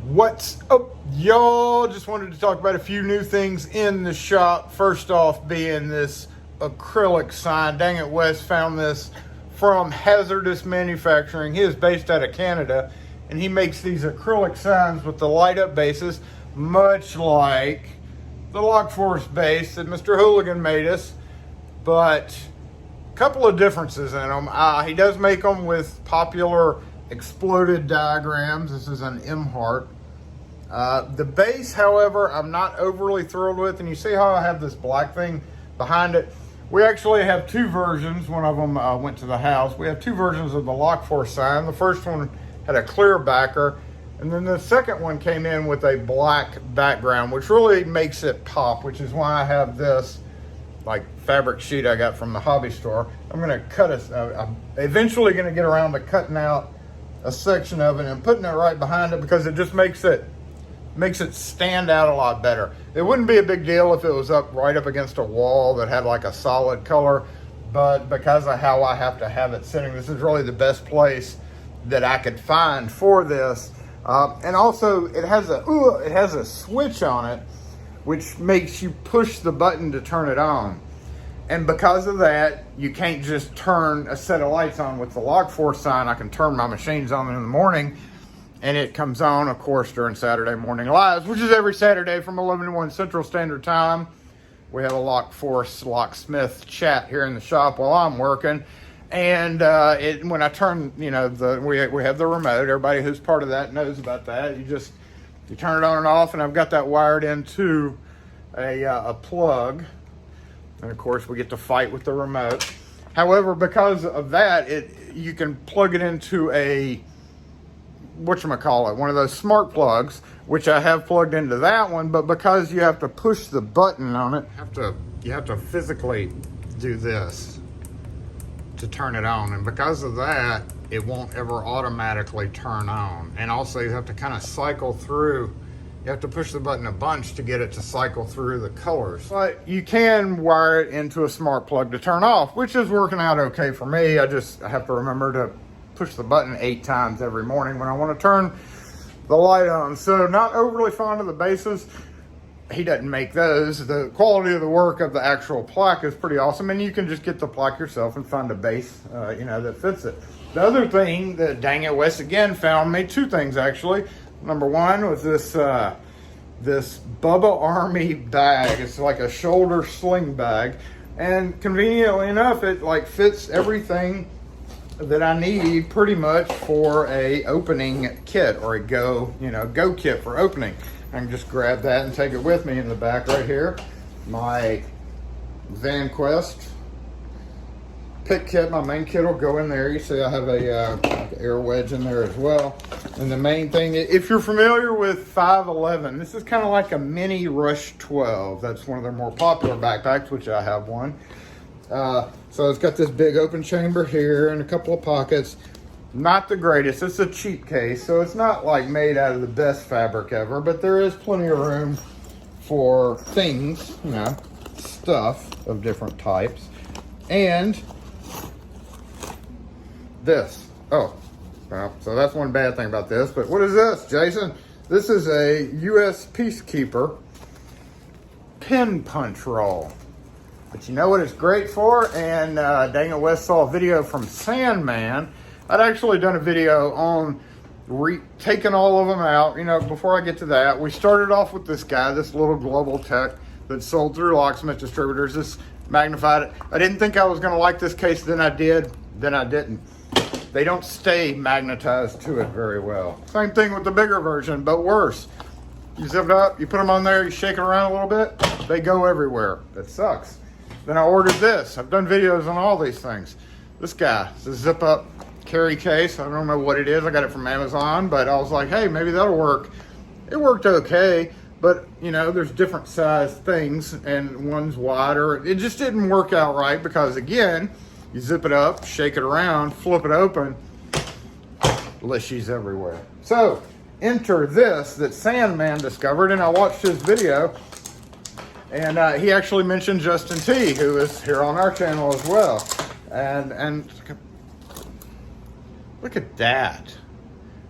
What's up, y'all? Just wanted to talk about a few new things in the shop. First off being this acrylic sign. Dangit Wes found this from Hazzertous Manufacturing. He is based out of Canada, and he makes these acrylic signs with the light up bases, much like the Lock Force base that Mr. Hooligan made us, but a couple of differences in them. He does make them with popular exploded diagrams. This is an M heart. The base, however, I'm not overly thrilled with, and you see how I have this black thing behind it. We actually have two versions. One of them went to the house. We have two versions of the Lock Force sign. The first one had a clear backer, and then the second one came in with a black background, which really makes it pop, which is why I have this like fabric sheet I got from the hobby store. I'm gonna cut it. I'm eventually gonna get around to cutting out a section of it and putting it right behind it, because it just makes it stand out a lot better. It wouldn't be a big deal if it was up right up against a wall that had like a solid color, but because of how I have to have it sitting, this is really the best place that I could find for this. And also it has a switch on it, which makes you push the button to turn it on. And because of that, you can't just turn a set of lights on with the Lock Force sign. I can turn my machines on in the morning, and it comes on, of course, during Saturday morning lives, which is every Saturday from 11 to 1 Central Standard Time. We have a Lock Force locksmith chat here in the shop while I'm working. And when I turn, we have the remote. Everybody who's part of that knows about that. You turn it on and off, and I've got that wired into a plug. And of course, we get to fight with the remote. However, because of that, you can plug it into a whatchamacallit, one of those smart plugs, which I have plugged into that one, but because you have to push the button on it, you have to physically do this to turn it on. And because of that, it won't ever automatically turn on. And also you have to kind of cycle through. You have to push the button a bunch to get it to cycle through the colors. But you can wire it into a smart plug to turn off, which is working out okay for me. I have to remember to push the button 8 times every morning when I want to turn the light on. So not overly fond of the bases. He doesn't make those. The quality of the work of the actual plaque is pretty awesome, and you can just get the plaque yourself and find a base that fits it. The other thing that Dangit Wes again found me, two things actually. Number one was this Bubba Army bag. It's like a shoulder sling bag, and conveniently enough, it like fits everything that I need pretty much for a opening kit, or a go kit for opening. I can just grab that and take it with me in the back right here. My Van Quest pick kit, my main kit will go in there. You see I have a air wedge in there as well. And the main thing, if you're familiar with 511, this is kind of like a mini Rush 12. That's one of their more popular backpacks, which I have one. So it's got this big open chamber here and a couple of pockets. Not the greatest. It's a cheap case, so it's not like made out of the best fabric ever, but there is plenty of room for things, stuff of different types. And this. Oh, well, so that's one bad thing about this, but what is this, Jason? This is a U.S. Peacekeeper pin punch roll. But you know what it's great for? And Dangit Wes saw a video from Sandman. I'd actually done a video on taking all of them out. Before I get to that, we started off with this guy, this little global tech that sold through locksmith distributors. This magnified it. I didn't think I was going to like this case, then I did, then I didn't. They don't stay magnetized to it very well. Same thing with the bigger version, but worse. You zip it up, you put them on there, you shake it around a little bit, they go everywhere. It sucks. Then I ordered this. I've done videos on all these things. This guy, it's a zip up carry case. I don't know what it is. I got it from Amazon, but I was like, hey, maybe that'll work. It worked okay, but there's different size things, and one's wider. It just didn't work out right because, again, you zip it up, shake it around, flip it open, Lishi's everywhere. So enter this that Sandman discovered, and I watched his video, and he actually mentioned Justin T, who is here on our channel as well. And look at that.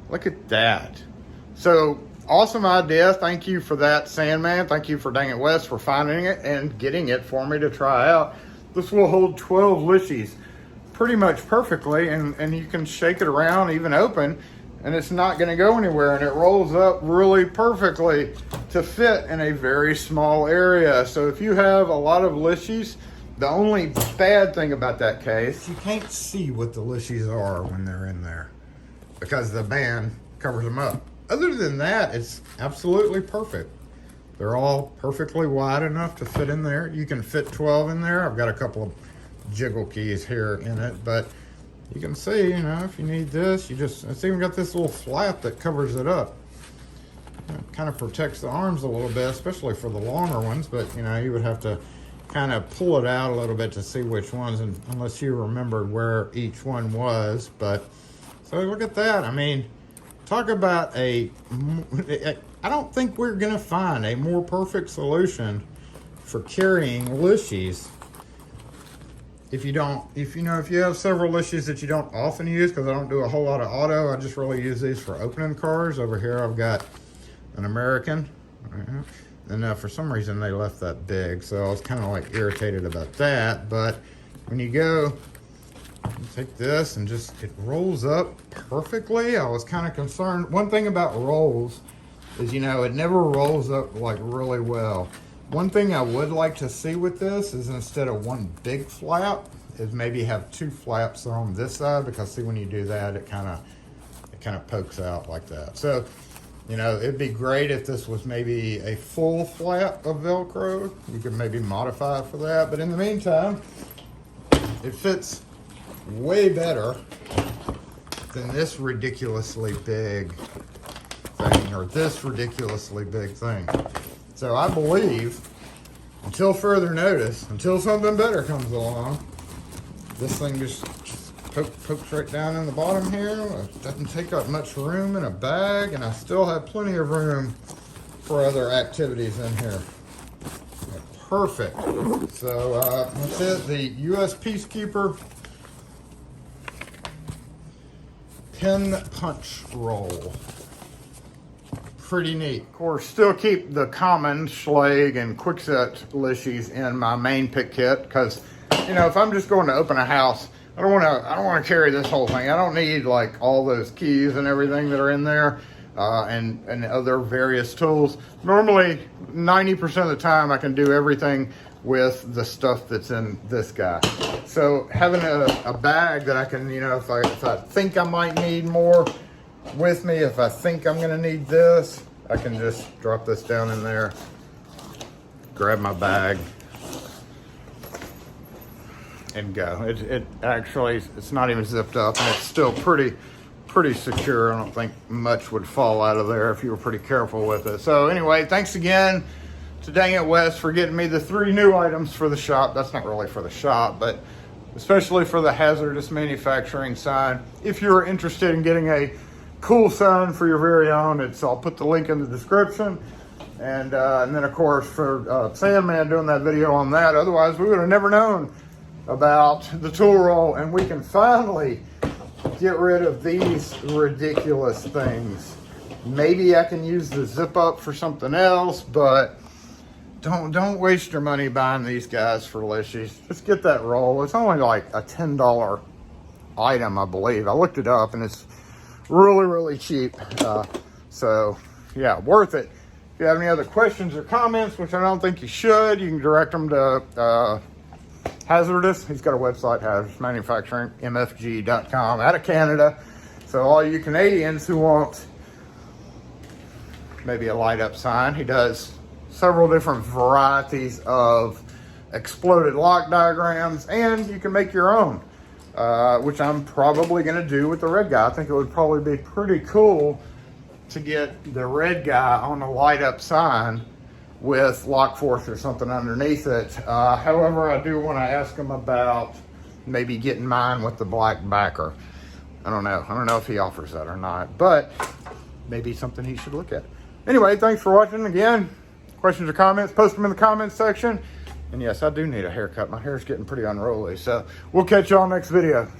Look at that. So awesome idea. Thank you for that, Sandman. Thank you for Dangit Wes for finding it and getting it for me to try out. This will hold 12 Lishis pretty much perfectly, and you can shake it around, even open, and it's not going to go anywhere, and it rolls up really perfectly to fit in a very small area. So if you have a lot of Lishis, the only bad thing about that case, you can't see what the Lishis are when they're in there because the band covers them up. Other than that, it's absolutely perfect. They're all perfectly wide enough to fit in there. You can fit 12 in there. I've got a couple of jiggle keys here in it, but you can see, you know, if you need this, it's even got this little flap that covers it up. It kind of protects the arms a little bit, especially for the longer ones, but you know, you would have to kind of pull it out a little bit to see which ones, and unless you remembered where each one was. But so look at that. I mean, talk about I don't think we're gonna find a more perfect solution for carrying Lishis. If you have several Lishis that you don't often use, because I don't do a whole lot of auto, I just really use these for opening cars. Over here I've got an American, and for some reason they left that big, so I was kind of like irritated about that. But when you go, you take this and it rolls up perfectly. I was kind of concerned. One thing about rolls is, you know, it never rolls up like really well. One thing I would like to see with this is, instead of one big flap, is maybe have two flaps on this side, because see, when you do that, it kind of pokes out like that. So, you know, it'd be great if this was maybe a full flap of Velcro. You could maybe modify it for that. But in the meantime, it fits way better than this ridiculously big thing, or this ridiculously big thing. So I believe, until further notice, until something better comes along, this thing just pokes right down in the bottom here. It doesn't take up much room in a bag, and I still have plenty of room for other activities in here. Perfect. So that's it, the U.S. Peacekeeper pin punch roll. Pretty neat. Of course, still keep the common Schlage and Quickset Lishis in my main pick kit, because, you know, if I'm just going to open a house, I don't want to carry this whole thing. I don't need like all those keys and everything that are in there, and other various tools. Normally, 90% of the time, I can do everything with the stuff that's in this guy. So having a bag that I can, you know, if I think I might need more with me, if I think I'm gonna need this, I can just drop this down in there, grab my bag, and go. It actually, it's not even zipped up, and it's still pretty secure. I don't think much would fall out of there if you were pretty careful with it. So anyway, thanks again to Dangit Wes for getting me the 3 new items for the shop. That's not really for the shop, but especially for the Hazzertous Manufacturing sign. If you're interested in getting a cool sign for your very own, I'll put the link in the description. And then of course for Sandman doing that video on that. Otherwise we would have never known about the tool roll, and we can finally get rid of these ridiculous things. Maybe I can use the zip up for something else, but don't waste your money buying these guys for Lishis. Just get that roll. It's only like a $10 item, I believe. I looked it up, and it's really cheap. So yeah, worth it. If you have any other questions or comments, which I don't think you should, you can direct them to Hazzertous. He's got a website, Hazzertous Manufacturing, MFG.com, out of Canada. So all you Canadians who want maybe a light up sign, he does several different varieties of exploded lock diagrams, and you can make your own, which I'm probably going to do with the red guy. I think it would probably be pretty cool to get the red guy on a light up sign with lock force or something underneath it. However, I do want to ask him about maybe getting mine with the black backer. I don't know if he offers that or not, but maybe something he should look at. Anyway, thanks for watching. Again, questions or comments, post them in the comments section. And yes, I do need a haircut. My hair's getting pretty unruly. So we'll catch y'all next video.